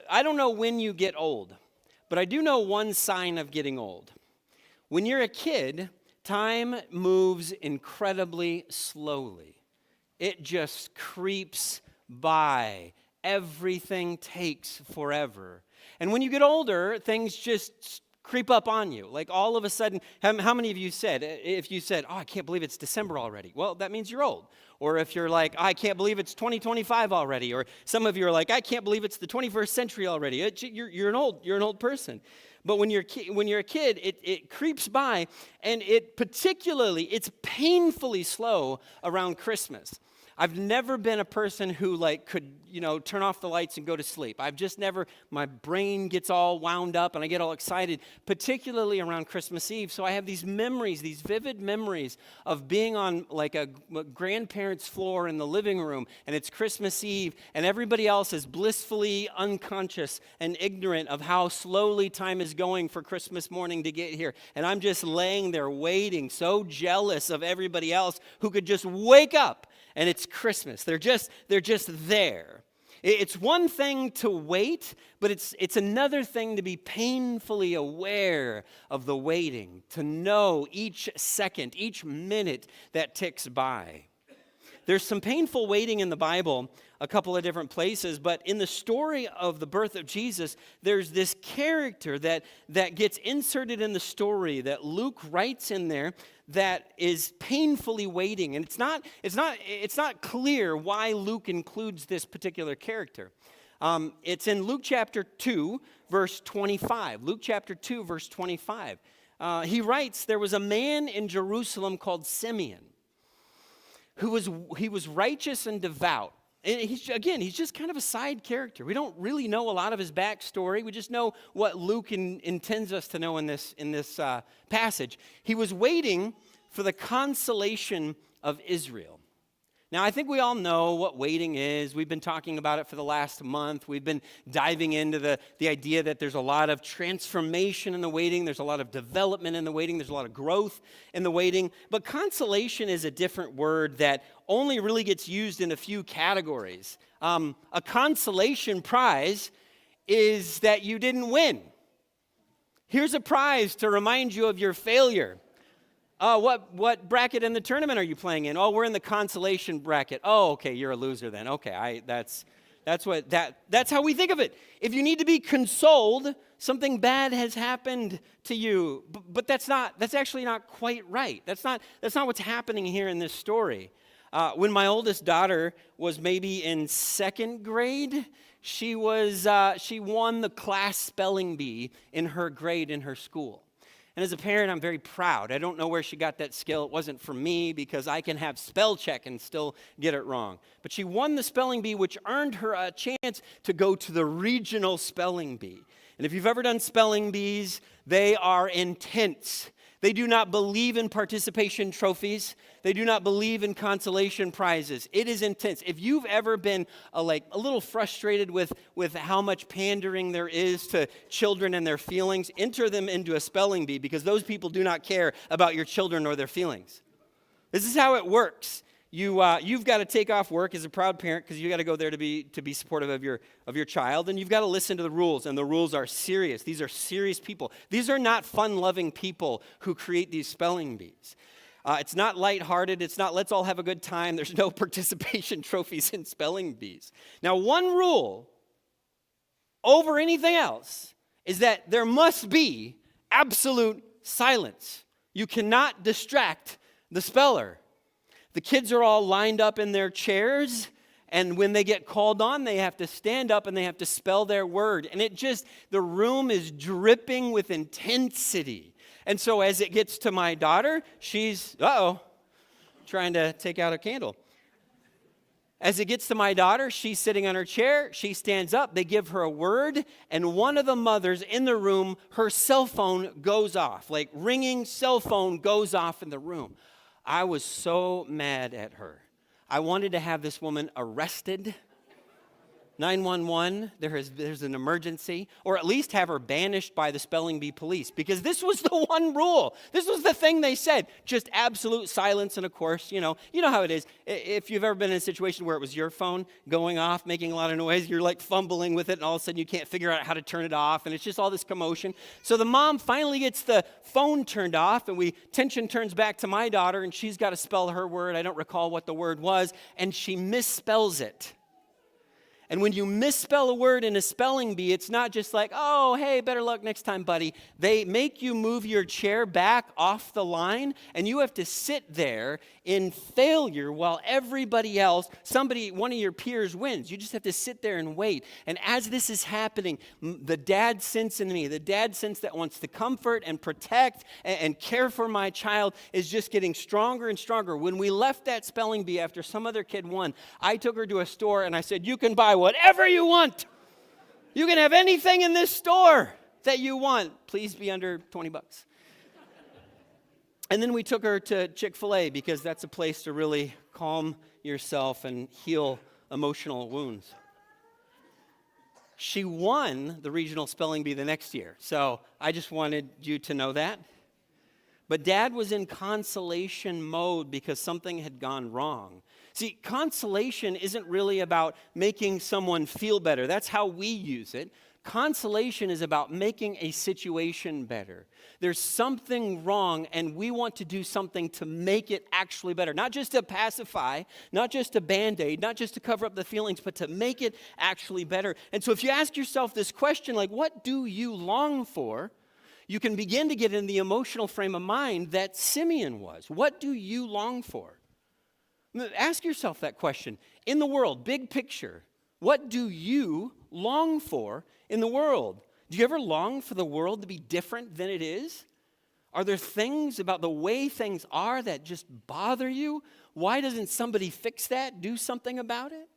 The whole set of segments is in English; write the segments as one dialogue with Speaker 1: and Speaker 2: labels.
Speaker 1: I don't know when you get old, but I do know one sign of getting old. When you're a kid, time moves incredibly slowly. It just creeps by. Everything takes forever. And when you get older, things just creep up on you. Like all of a sudden, how many of you said, if you said, oh, I can't believe it's December already. Well, that means you're old. Or if you're like, I can't believe it's 2025 already. Or some of you are like, I can't believe it's the 21st century already. You're an old person. But when you're a kid, it creeps by, and it's painfully slow around Christmas. I've never been a person who could, turn off the lights and go to sleep. I've just never, my brain gets all wound up and I get all excited, particularly around Christmas Eve. So I have these memories, these vivid memories of being on a grandparent's floor in the living room, and it's Christmas Eve, and everybody else is blissfully unconscious and ignorant of how slowly time is going for Christmas morning to get here. And I'm just laying there waiting, so jealous of everybody else who could just wake up. And it's Christmas. They're just there. It's one thing to wait, but it's another thing to be painfully aware of the waiting, to know each second, each minute that ticks by. There's some painful waiting in the Bible, a couple of different places, but in the story of the birth of Jesus, there's this character that gets inserted in the story that Luke writes in there that is painfully waiting, and it's not clear why Luke includes this particular character. It's in Luke chapter 2, verse 25. Luke chapter 2, verse 25. He writes, there was a man in Jerusalem called Simeon, he was righteous and devout. And he's just kind of a side character. We don't really know a lot of his backstory. We just know what Luke intends us to know in this passage. He was waiting for the consolation of Israel. Now, I think we all know what waiting is. We've been talking about it for the last month. We've been diving into the idea that there's a lot of transformation in the waiting. There's a lot of development in the waiting. There's a lot of growth in the waiting. But consolation is a different word that only really gets used in a few categories. A consolation prize is that you didn't win. Here's a prize to remind you of your failure. What bracket in the tournament are you playing in? Oh, we're in the consolation bracket. Oh, okay, you're a loser then. Okay, that's how we think of it. If you need to be consoled, something bad has happened to you. But that's actually not quite right. That's not what's happening here in this story. When my oldest daughter was maybe in second grade, she won the class spelling bee in her grade in her school. And as a parent, I'm very proud. I don't know where she got that skill. It wasn't from me because I can have spell check and still get it wrong. But she won the spelling bee, which earned her a chance to go to the regional spelling bee. And if you've ever done spelling bees, they are intense. They do not believe in participation trophies. They do not believe in consolation prizes. It is intense. If you've ever been a little frustrated with how much pandering there is to children and their feelings, enter them into a spelling bee because those people do not care about your children or their feelings. This is how it works. You've got to take off work as a proud parent because you got to go there to be supportive of your child, and you've got to listen to the rules, and the rules are serious. These are serious people. These are not fun-loving people who create these spelling bees. It's not lighthearted. It's not let's all have a good time. There's no participation trophies in spelling bees. Now, one rule over anything else is that there must be absolute silence. You cannot distract the speller. The kids are all lined up in their chairs, and when they get called on, they have to stand up and they have to spell their word. And the room is dripping with intensity. And so as it gets to my daughter, she's, trying to take out a candle. As it gets to my daughter, she's sitting on her chair, she stands up, they give her a word, and one of the mothers in the room, her cell phone goes off, ringing cell phone goes off in the room. I was so mad at her. I wanted to have this woman arrested 911, there's an emergency, or at least have her banished by the spelling bee police, because this was the one rule. This was the thing they said, just absolute silence. And of course, you know how it is. If you've ever been in a situation where it was your phone going off, making a lot of noise, you're like fumbling with it, and all of a sudden you can't figure out how to turn it off, and it's just all this commotion. So the mom finally gets the phone turned off, and tension turns back to my daughter, and she's got to spell her word. I don't recall what the word was, and she misspells it. And when you misspell a word in a spelling bee, it's not just like, oh, hey, better luck next time, buddy. They make you move your chair back off the line, and you have to sit there in failure while everybody else, one of your peers wins. You just have to sit there and wait. And as this is happening, the dad sense in me, the dad sense that wants to comfort and protect and care for my child is just getting stronger and stronger. When we left that spelling bee after some other kid won, I took her to a store and I said, you can buy whatever you want. You can have anything in this store that you want. Please be under $20. And then we took her to Chick-fil-A because that's a place to really calm yourself and heal emotional wounds. She won the regional spelling bee the next year. So I just wanted you to know that. But Dad was in consolation mode because something had gone wrong. See, consolation isn't really about making someone feel better. That's how we use it. Consolation is about making a situation better. There's something wrong, and we want to do something to make it actually better. Not just to pacify, not just a Band-Aid, not just to cover up the feelings, but to make it actually better. And so if you ask yourself this question, like, what do you long for? You can begin to get in the emotional frame of mind that Simeon was. What do you long for? Ask yourself that question. In the world, big picture, what do you long for in the world? Do you ever long for the world to be different than it is? Are there things about the way things are that just bother you? Why doesn't somebody fix that? Do something about it?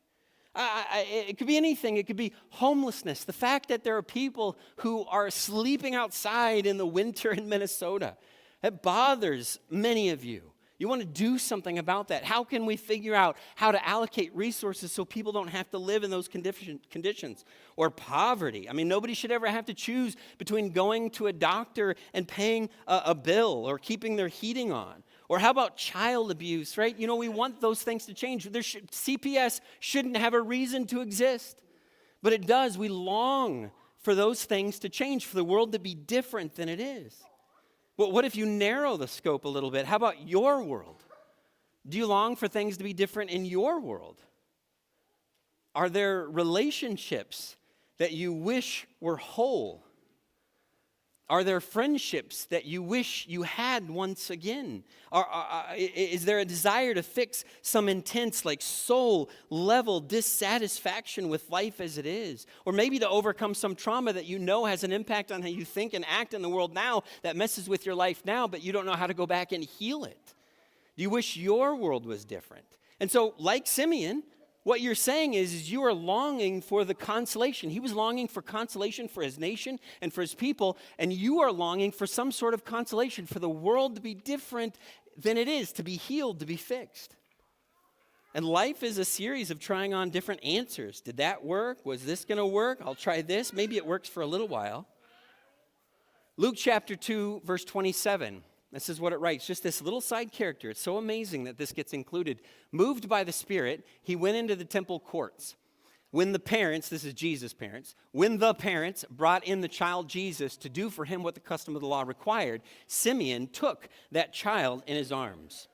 Speaker 1: It could be anything. It could be homelessness. The fact that there are people who are sleeping outside in the winter in Minnesota. That bothers many of you. You want to do something about that. How can we figure out how to allocate resources so people don't have to live in those conditions? Or poverty. I mean, nobody should ever have to choose between going to a doctor and paying a bill or keeping their heating on. Or how about child abuse, right? You know, we want those things to change. CPS shouldn't have a reason to exist. But it does. We long for those things to change, for the world to be different than it is. Well, what if you narrow the scope a little bit? How about your world? Do you long for things to be different in your world? Are there relationships that you wish were whole? Are there friendships that you wish you had once again? Is there a desire to fix some intense, like soul-level dissatisfaction with life as it is? Or maybe to overcome some trauma that you know has an impact on how you think and act in the world now that messes with your life now, but you don't know how to go back and heal it. Do you wish your world was different? And so, like Simeon, what you're saying is you are longing for the consolation. He was longing for consolation for his nation and for his people, and you are longing for some sort of consolation for the world to be different than it is, to be healed, to be fixed. And life is a series of trying on different answers. Did that work? Was this going to work? I'll try this. Maybe it works for a little while. Luke chapter 2, verse 27. This is what it writes, just this little side character. It's so amazing that this gets included. Moved by the Spirit, he went into the temple courts. When the parents, this is Jesus' parents, when the parents brought in the child Jesus to do for him what the custom of the law required, Simeon took that child in his arms.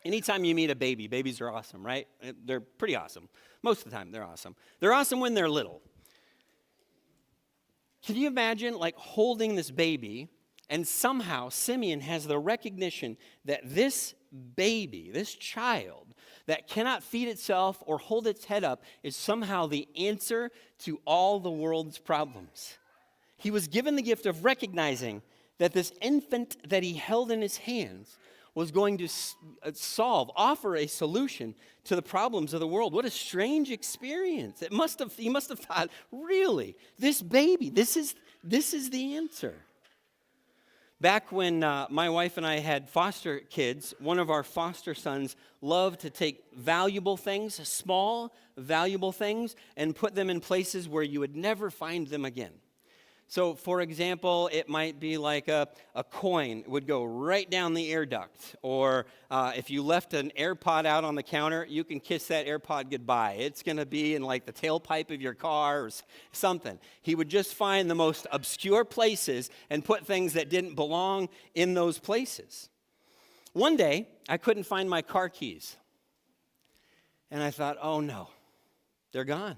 Speaker 1: Anytime you meet a baby, babies are awesome, right? They're pretty awesome. Most of the time, they're awesome. They're awesome when they're little. Can you imagine, like, holding this baby, and somehow Simeon has the recognition that this baby, this child, that cannot feed itself or hold its head up is somehow the answer to all the world's problems. He was given the gift of recognizing that this infant that he held in his hands was going to offer a solution to the problems of the world. What a strange experience. He must have thought, really, this baby, this is the answer. Back when my wife and I had foster kids, one of our foster sons loved to take valuable things, small, valuable things, and put them in places where you would never find them again. So, for example, it might be like a coin would go right down the air duct. Or if you left an AirPod out on the counter, you can kiss that AirPod goodbye. It's going to be in like the tailpipe of your car or something. He would just find the most obscure places and put things that didn't belong in those places. One day, I couldn't find my car keys. And I thought, oh no, they're gone.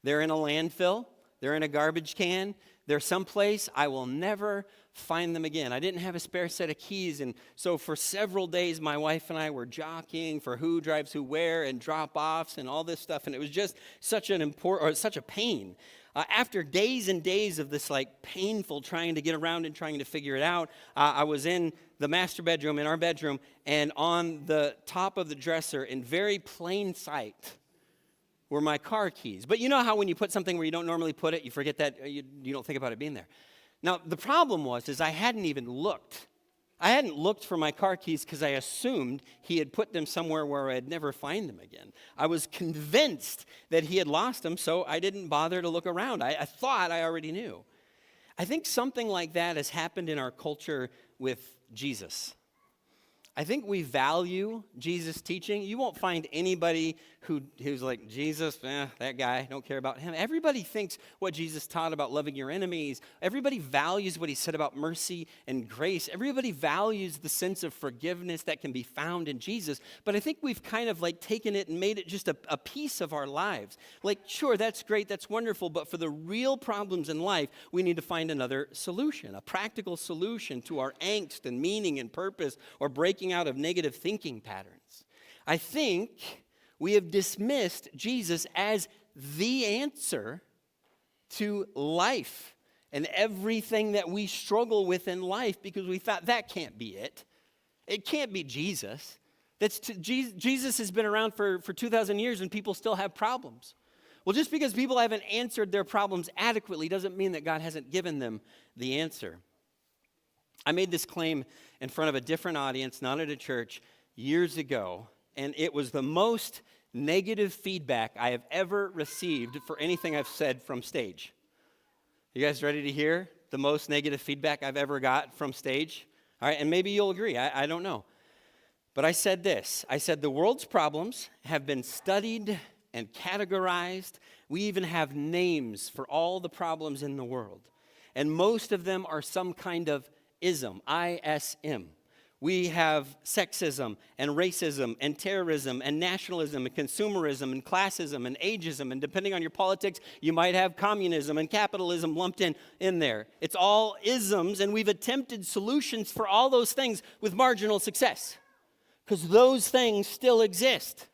Speaker 1: They're in a landfill. They're in a garbage can. They're someplace I will never find them again. I didn't have a spare set of keys, and so for several days, my wife and I were jockeying for who drives who where and drop-offs and all this stuff, and it was just such a pain. After days and days of this like painful trying to get around and trying to figure it out, I was in the master bedroom, in our bedroom, and on the top of the dresser, in very plain sight, were my car keys. But you know how when you put something where you don't normally put it, you forget that, you don't think about it being there. Now, the problem was I hadn't even looked. I hadn't looked for my car keys because I assumed he had put them somewhere where I'd never find them again. I was convinced that he had lost them, so I didn't bother to look around. I thought I already knew. I think something like that has happened in our culture with Jesus. I think we value Jesus' teaching. You won't find anybody who's like, Jesus, that guy, don't care about him. Everybody thinks what Jesus taught about loving your enemies. Everybody values what he said about mercy and grace. Everybody values the sense of forgiveness that can be found in Jesus. But I think we've kind of like taken it and made it just a piece of our lives. Like, sure, that's great, that's wonderful, but for the real problems in life, we need to find another solution, a practical solution to our angst and meaning and purpose, or breaking out of negative thinking patterns. I think we have dismissed Jesus as the answer to life and everything that we struggle with in life because we thought that can't be it. It can't be Jesus. Jesus has been around for 2,000 years and people still have problems. Well, just because people haven't answered their problems adequately doesn't mean that God hasn't given them the answer. I made this claim in front of a different audience, not at a church, years ago, and it was the most negative feedback I have ever received for anything I've said from stage. You guys ready to hear the most negative feedback I've ever got from stage? All right, and maybe you'll agree, I don't know. But I said this, I said the world's problems have been studied and categorized. We even have names for all the problems in the world. And most of them are some kind of ism, I-S-M. We have sexism and racism and terrorism and nationalism and consumerism and classism and ageism, and depending on your politics, you might have communism and capitalism lumped in there. It's all isms, and we've attempted solutions for all those things with marginal success because those things still exist.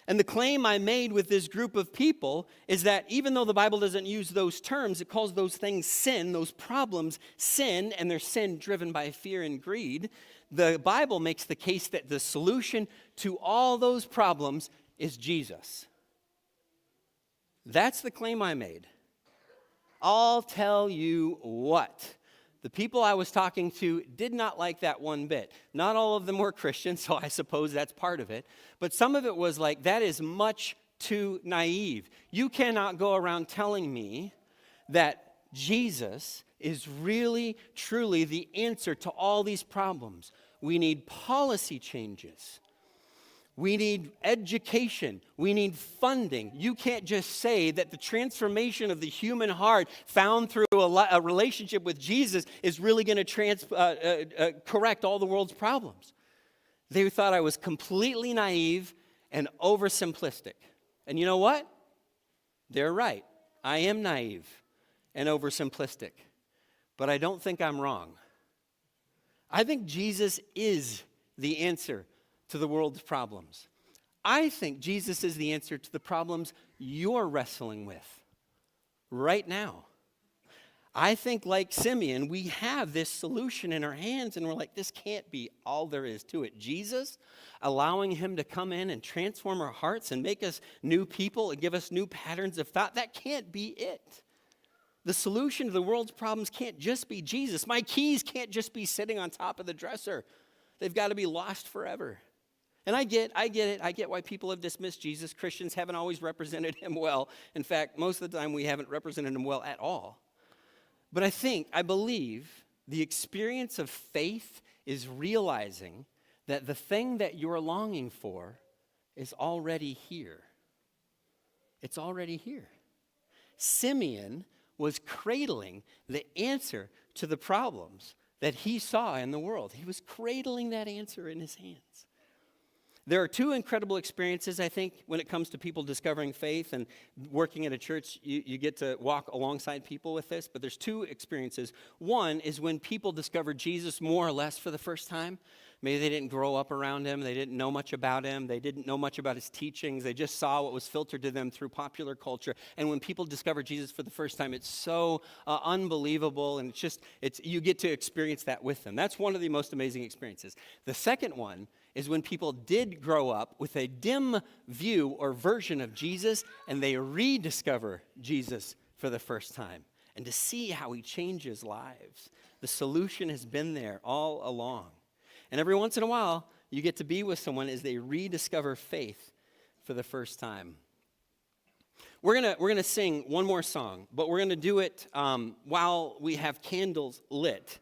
Speaker 1: And the claim I made with this group of people is that even though the Bible doesn't use those terms, it calls those things sin, those problems sin, and they're sin driven by fear and greed. The Bible makes the case that the solution to all those problems is Jesus. That's the claim I made. I'll tell you what. The people I was talking to did not like that one bit. Not all of them were Christians, so I suppose that's part of it. But some of it was like, that is much too naive. You cannot go around telling me that Jesus is really, truly the answer to all these problems. We need policy changes. We need education. We need funding. You can't just say that the transformation of the human heart found through a relationship with Jesus is really going to correct all the world's problems. They thought I was completely naive and oversimplistic. And you know what? They're right. I am naive and oversimplistic. But I don't think I'm wrong. I think Jesus is the answer to the world's problems. I think Jesus is the answer to the problems you're wrestling with right now. I think, like Simeon, we have this solution in our hands, and we're like, this can't be all there is to it. Jesus, allowing him to come in and transform our hearts and make us new people and give us new patterns of thought, that can't be it. The solution to the world's problems can't just be Jesus. My keys can't just be sitting on top of the dresser. They've got to be lost forever. And I get it. I get why people have dismissed Jesus. Christians haven't always represented him well. In fact, most of the time we haven't represented him well at all. But I believe the experience of faith is realizing that the thing that you're longing for is already here. It's already here. Simeon was cradling the answer to the problems that he saw in the world. He was cradling that answer in his hands. There are two incredible experiences, I think, when it comes to people discovering faith and working at a church. You get to walk alongside people with this, but there's two experiences. One is when people discover Jesus more or less for the first time. Maybe they didn't grow up around him. They didn't know much about him. They didn't know much about his teachings. They just saw what was filtered to them through popular culture. And when people discover Jesus for the first time, it's so unbelievable. And you get to experience that with them. That's one of the most amazing experiences. The second one is when people did grow up with a dim view or version of Jesus, and they rediscover Jesus for the first time. And to see how he changes lives. The solution has been there all along. And every once in a while, you get to be with someone as they rediscover faith for the first time. We're gonna sing one more song, but we're gonna do it while we have candles lit,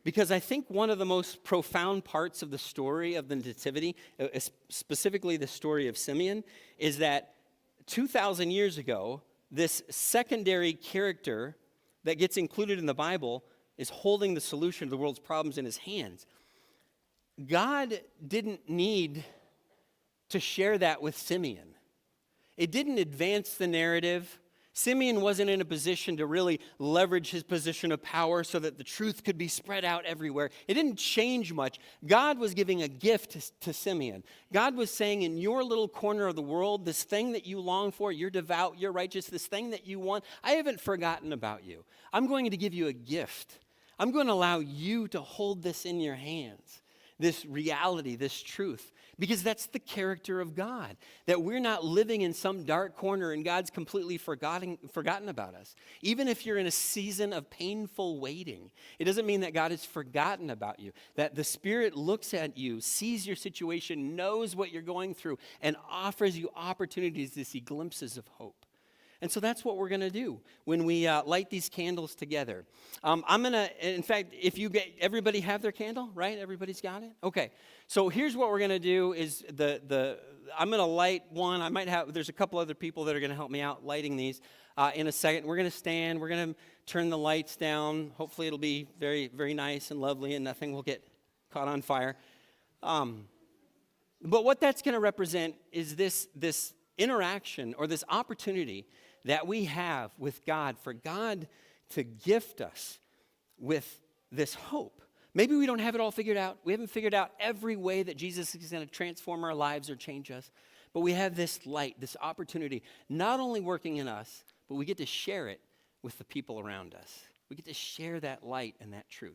Speaker 1: because I think one of the most profound parts of the story of the Nativity, specifically the story of Simeon, is that 2,000 years ago, this secondary character that gets included in the Bible is holding the solution to the world's problems in his hands. God didn't need to share that with Simeon. It didn't advance the narrative. Simeon wasn't in a position to really leverage his position of power so that the truth could be spread out everywhere. It didn't change much. God was giving a gift to Simeon. God was saying, in your little corner of the world, this thing that you long for, you're devout, you're righteous, this thing that you want, I haven't forgotten about you. I'm going to give you a gift. I'm going to allow you to hold this in your hands. This reality, this truth, because that's the character of God, that we're not living in some dark corner and God's completely forgotten about us. Even if you're in a season of painful waiting, it doesn't mean that God has forgotten about you, that the Spirit looks at you, sees your situation, knows what you're going through, and offers you opportunities to see glimpses of hope. And so that's what we're going to do when we light these candles together. In fact, everybody have their candle, right? Everybody's got it? Okay. So here's what we're going to do is I'm going to light one. There's a couple other people that are going to help me out lighting these in a second. We're going to stand. We're going to turn the lights down. Hopefully it'll be very, very nice and lovely and nothing will get caught on fire. But what that's going to represent is this interaction or this opportunity that we have with God, for God to gift us with this hope. Maybe we don't have it all figured out. We haven't figured out every way that Jesus is going to transform our lives or change us. But we have this light, this opportunity, not only working in us, but we get to share it with the people around us. We get to share that light and that truth.